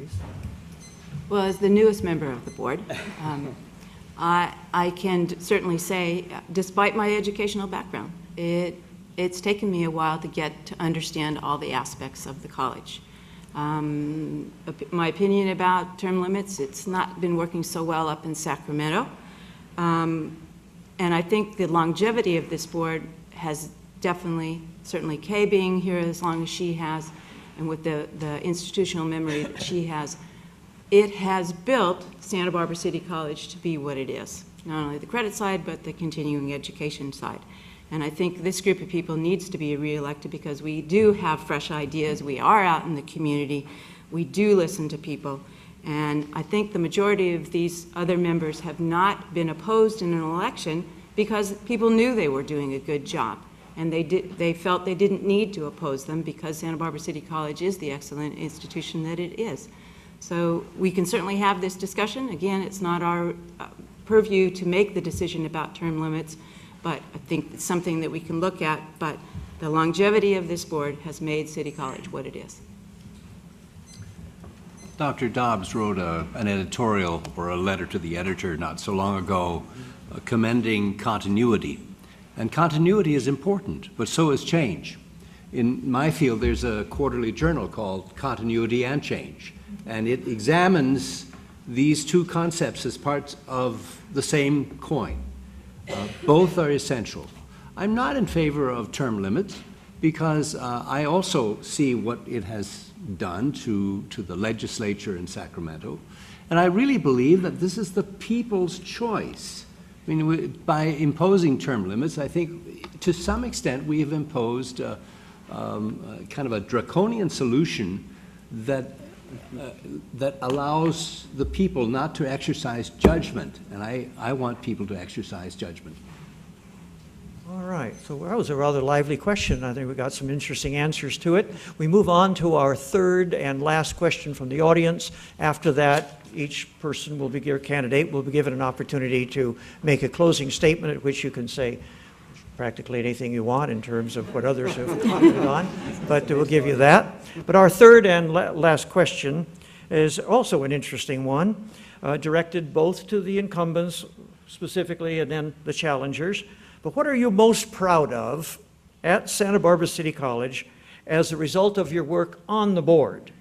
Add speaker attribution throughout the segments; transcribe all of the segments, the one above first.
Speaker 1: please.
Speaker 2: Well, as the newest member of the board, I can certainly say, despite my educational background, it's taken me a while to get to understand all the aspects of the college. My opinion about term limits, it's not been working so well up in Sacramento. And I think the longevity of this board has definitely, certainly Kay being here as long as she has, and with the institutional memory that she has, it has built Santa Barbara City College to be what it is. Not only the credit side, but the continuing education side. And I think this group of people needs to be reelected because we do have fresh ideas. We are out in the community. We do listen to people. And I think the majority of these other members have not been opposed in an election because people knew they were doing a good job. And they felt they didn't need to oppose them because Santa Barbara City College is the excellent institution that it is. So we can certainly have this discussion. Again, it's not our purview to make the decision about term limits, but I think it's something that we can look at. But the longevity of this board has made City College what it is.
Speaker 3: Dr. Dobbs wrote an editorial or a letter to the editor not so long ago commending continuity. And continuity is important, but so is change. In my field, there's a quarterly journal called Continuity and Change, and it examines these two concepts as parts of the same coin. Both are essential. I'm not in favor of term limits because I also see what it has done to the legislature in Sacramento, and I really believe that this is the people's choice. I mean, by imposing term limits, I think to some extent we have imposed kind of a draconian solution that allows the people not to exercise judgment, and I want people to exercise judgment.
Speaker 1: All right, so that was a rather lively question. I think we got some interesting answers to it. We move on to our third and last question from the audience. After that, each person will be, your candidate will be given an opportunity to make a closing statement at which you can say practically anything you want in terms of what others have commented on, but we'll give you that. But our third and last question is also an interesting one, directed both to the incumbents specifically and then the challengers. But what are you most proud of at Santa Barbara City College as a result of your work on the board?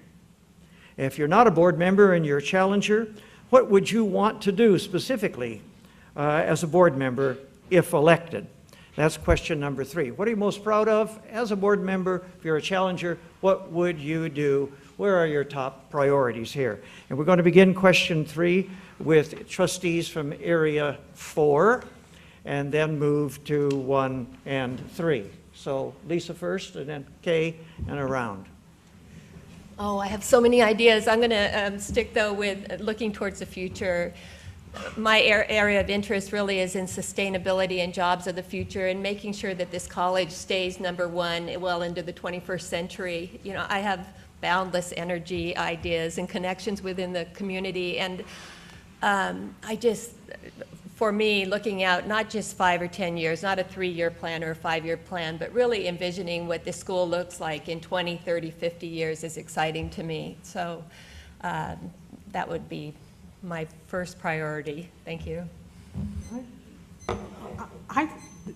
Speaker 1: If you're not a board member and you're a challenger, what would you want to do specifically as a board member if elected? That's question number 3. What are you most proud of as a board member? If you're a challenger, what would you do? Where are your top priorities here? And we're going to begin question 3 with trustees from Area 4 and then move to 1 and 3. So Lisa first and then Kay and around.
Speaker 4: Oh, I have so many ideas. I'm going to stick, though, with looking towards the future. My area of interest really is in sustainability and jobs of the future and making sure that this college stays #1 well into the 21st century. You know, I have boundless energy, ideas, and connections within the community. And for me, looking out not just 5 or 10 years, not a 3-year plan or a 5-year plan, but really envisioning what this school looks like in 20, 30, 50 years is exciting to me. So that would be my first priority. Thank you.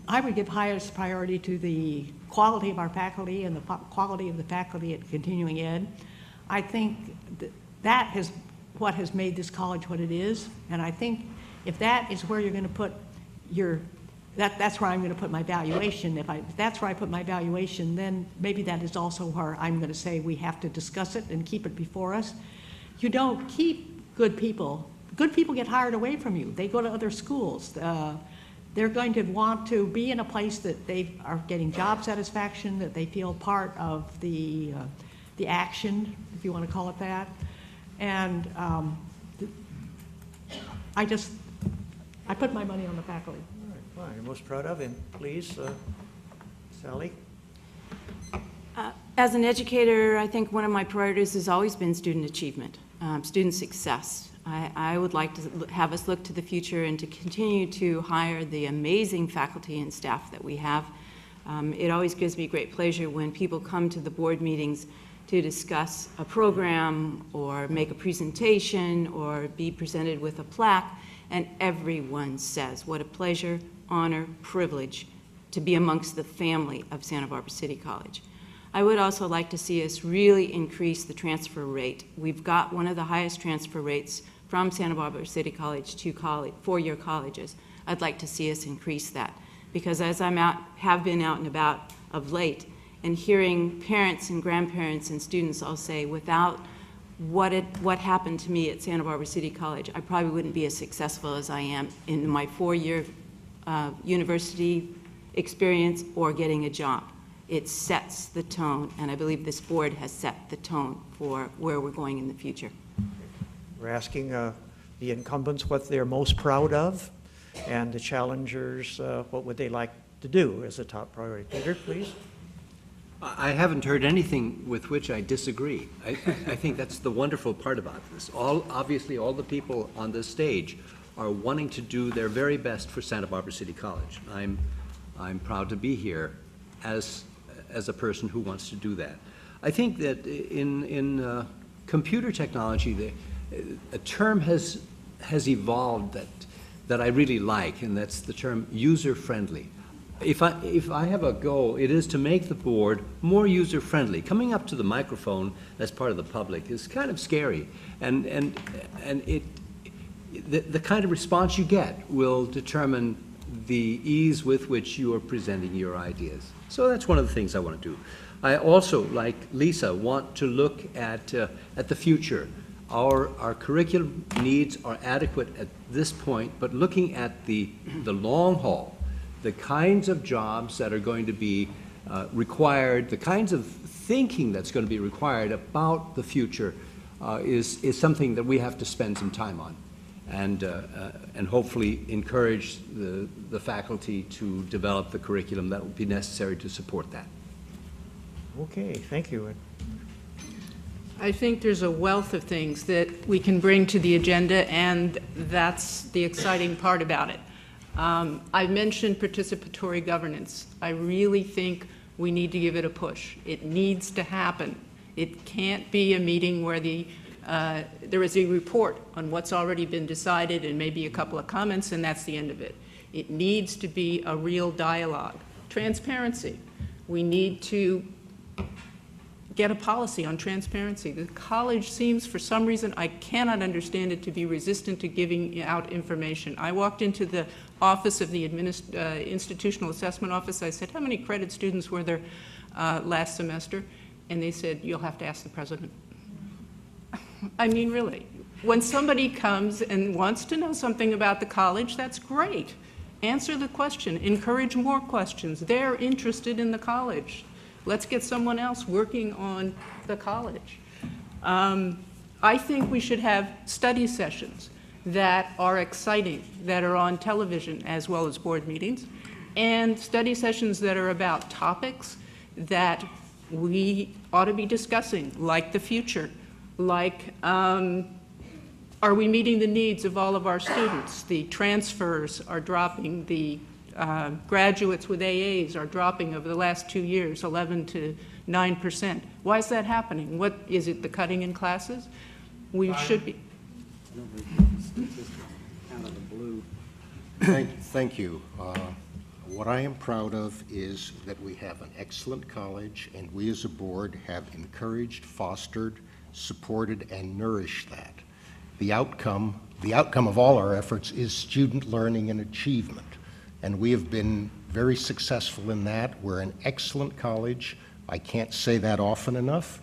Speaker 5: I would give highest priority to the quality of our faculty and the quality of the faculty at continuing ed. I think that is what has made this college what it is, and I think if that is where you're going to put your, that's where I'm going to put my valuation. If that's where I put my valuation, then maybe that is also where I'm going to say we have to discuss it and keep it before us. You don't keep good people. Good people get hired away from you. They go to other schools. They're going to want to be in a place that they are getting job satisfaction, that they feel part of the action, if you want to call it that. And I put my money on the faculty.
Speaker 1: All right, fine. You're most proud of, and please, Sally.
Speaker 2: As an educator, I think one of my priorities has always been student achievement, student success. I would like to have us look to the future and to continue to hire the amazing faculty and staff that we have. It always gives me great pleasure when people come to the board meetings to discuss a program or make a presentation or be presented with a plaque, and everyone says, what a pleasure, honor, privilege to be amongst the family of Santa Barbara City College. I would also like to see us really increase the transfer rate. We've got one of the highest transfer rates from Santa Barbara City College to four-year colleges. I'd like to see us increase that, because as have been out and about of late, and hearing parents and grandparents and students all say, without what happened to me at Santa Barbara City College, I probably wouldn't be as successful as I am in my four-year university experience or getting a job. It sets the tone, and I believe this board has set the tone for where we're going in the future.
Speaker 1: We're asking the incumbents what they're most proud of, and the challengers, what would they like to do as a top priority. Peter, please.
Speaker 3: I haven't heard anything with which I disagree. I think that's the wonderful part about this. Obviously, all the people on this stage are wanting to do their very best for Santa Barbara City College. I'm proud to be here as a person who wants to do that. I think that in computer technology, a term has evolved that I really like, and that's the term user-friendly. If I have a goal, it is to make the board more user-friendly. Coming up to the microphone as part of the public is kind of scary, and the kind of response you get will determine the ease with which you are presenting your ideas. So that's one of the things I want to do. I also, like Lisa, want to look at the future. Our curriculum needs are adequate at this point, but looking at the long haul, the kinds of jobs that are going to be required, the kinds of thinking that's going to be required about the future is something that we have to spend some time on, and hopefully encourage the faculty to develop the curriculum that will be necessary to support that.
Speaker 1: Okay, thank you.
Speaker 6: I think there's a wealth of things that we can bring to the agenda, and that's the exciting part about it. I mentioned participatory governance. I really think we need to give it a push. It needs to happen. It can't be a meeting where there is a report on what's already been decided and maybe a couple of comments, and that's the end of it. It needs to be a real dialogue. Transparency. We need to get a policy on transparency. The college seems, for some reason, I cannot understand it, to be resistant to giving out information. I walked into the office of the institutional assessment office. I said, how many credit students were there last semester? And they said, you'll have to ask the president. I mean, really. When somebody comes and wants to know something about the college, that's great. Answer the question. Encourage more questions. They're interested in the college. Let's get someone else working on the college. I think we should have study sessions that are exciting, that are on television as well as board meetings, and study sessions that are about topics that we ought to be discussing, like the future, like are we meeting the needs of all of our students? The transfers are dropping, the graduates with AAs are dropping over the last 2 years, 11 to 9%. Why is that happening? What is it, the cutting in classes? We should be.
Speaker 7: Thank you. What I am proud of is that we have an excellent college, and we as a board have encouraged, fostered, supported, and nourished that. The outcome of all our efforts is student learning and achievement. And we have been very successful in that. We're an excellent college. I can't say that often enough.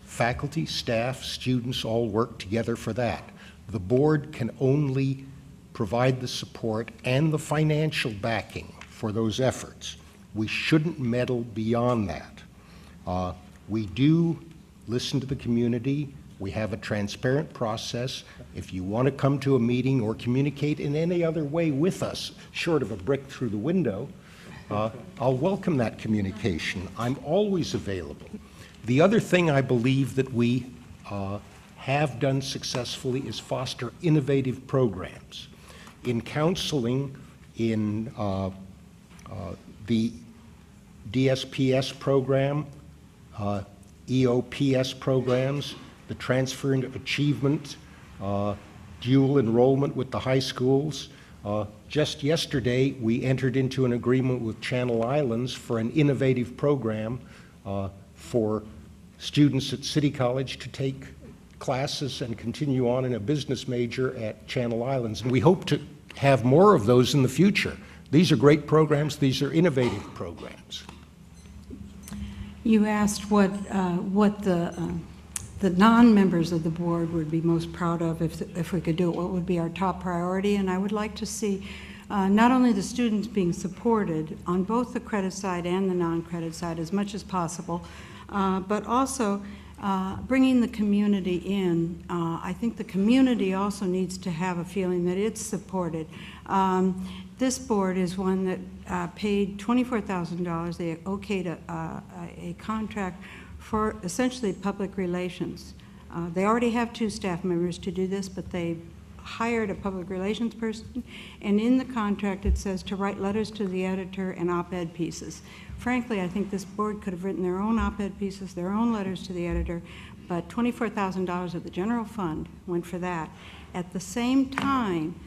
Speaker 7: Faculty, staff, students all work together for that. The board can only provide the support and the financial backing for those efforts. We shouldn't meddle beyond that. We do listen to the community. We have a transparent process. If you want to come to a meeting or communicate in any other way with us, short of a brick through the window, I'll welcome that communication. I'm always available. The other thing I believe that we have done successfully is foster innovative programs. In counseling, in the DSPS program, EOPS programs, the transfer and achievement, dual enrollment with the high schools. Just yesterday, we entered into an agreement with Channel Islands for an innovative program for students at City College to take classes and continue on in a business major at Channel Islands. And we hope to have more of those in the future. These are great programs. These are innovative programs.
Speaker 8: You asked what the non-members of the board would be most proud of if we could do it, what would be our top priority, and I would like to see not only the students being supported on both the credit side and the non-credit side as much as possible, but also bringing the community in. I think the community also needs to have a feeling that it's supported. This board is one that paid $24,000. They okayed a contract for essentially public relations. They already have 2 staff members to do this, but they hired a public relations person, and in the contract it says to write letters to the editor and op-ed pieces. Frankly, I think this board could have written their own op-ed pieces, their own letters to the editor, but $24,000 of the general fund went for that. At the same time,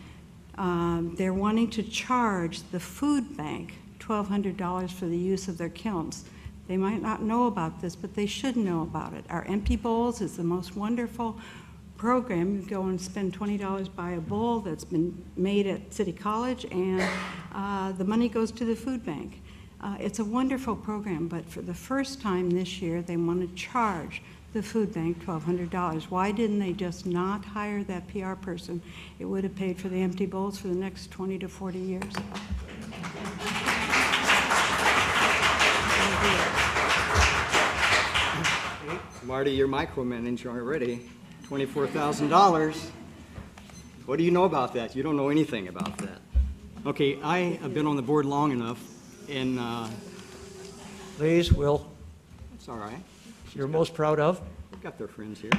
Speaker 8: they're wanting to charge the food bank $1,200 for the use of their kilns. They might not know about this, but they should know about it. Our Empty Bowls is the most wonderful program. You go and spend $20, buy a bowl that's been made at City College, and the money goes to the food bank. It's a wonderful program, but for the first time this year, they want to charge the food bank $1,200. Why didn't they just not hire that PR person? It would have paid for the Empty Bowls for the next 20 to 40 years.
Speaker 9: Marty, you're micromanaging already. $24,000. What do you know about that? You don't know anything about that. Okay, I have been on the board long enough, and
Speaker 1: Please, Will,
Speaker 9: it's all right.
Speaker 1: you're most proud of?
Speaker 9: We've got their friends here.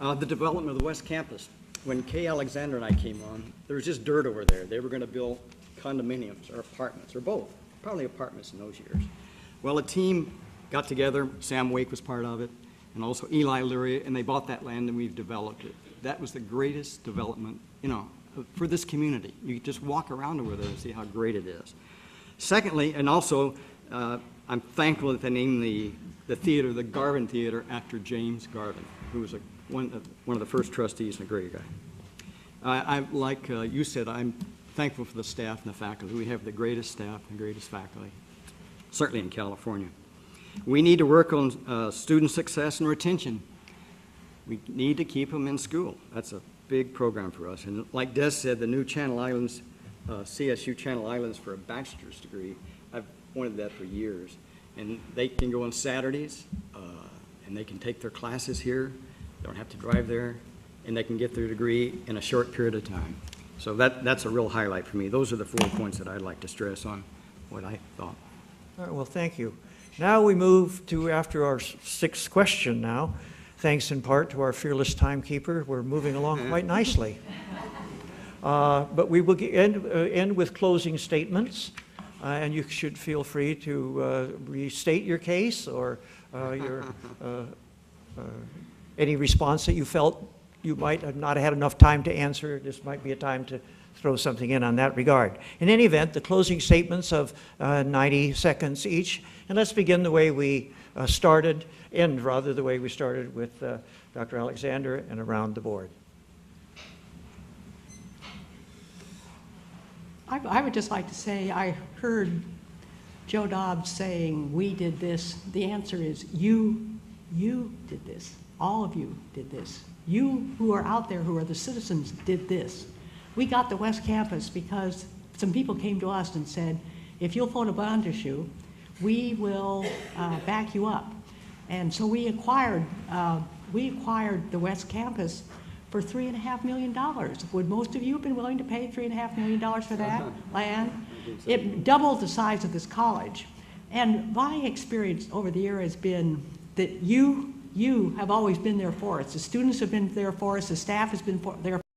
Speaker 9: The development of the West Campus. When Kay Alexander and I came on, there was just dirt over there. They were going to build condominiums or apartments, or both. Probably apartments in those years. Well, a team got together. Sam Wake was part of it, and also Eli Luria, and they bought that land and we've developed it. That was the greatest development, for this community. You just walk around over there and see how great it is. Secondly, and also, I'm thankful that they named the theater, the Garvin Theater, after James Garvin, who was one of the first trustees and a great guy. Like you said, I'm thankful for the staff and the faculty. We have the greatest staff and greatest faculty, certainly in California. We need to work on student success and retention. We need to keep them in school. That's a big program for us. And like Des said, the new Channel Islands, CSU Channel Islands for a bachelor's degree, I've wanted that for years. And they can go on Saturdays, and they can take their classes here. They don't have to drive there, and they can get their degree in a short period of time. So that's a real highlight for me. Those are the 4 points that I'd like to stress on what I thought.
Speaker 1: All right, well, thank you. Now we move to, after our 6th question now, thanks in part to our fearless timekeeper, we're moving along quite nicely. But we will end with closing statements, and you should feel free to restate your case or any response that you felt you might have not had enough time to answer. This might be a time to throw something in on that regard. In any event, the closing statements of 90 seconds each, and let's begin the way we end rather the way we started with Dr. Alexander and around the board.
Speaker 5: I would just like to say, I heard Joe Dobbs saying, we did this. The answer is you did this. All of you did this. You who are out there, who are the citizens, did this. We got the West Campus because some people came to us and said, if you'll vote a bond issue, we will back you up. And so we acquired the West Campus for $3.5 million. Would most of you have been willing to pay $3.5 million for that land? It doubled the size of this college. And my experience over the year has been that you have always been there for us. The students have been there for us. The staff has been there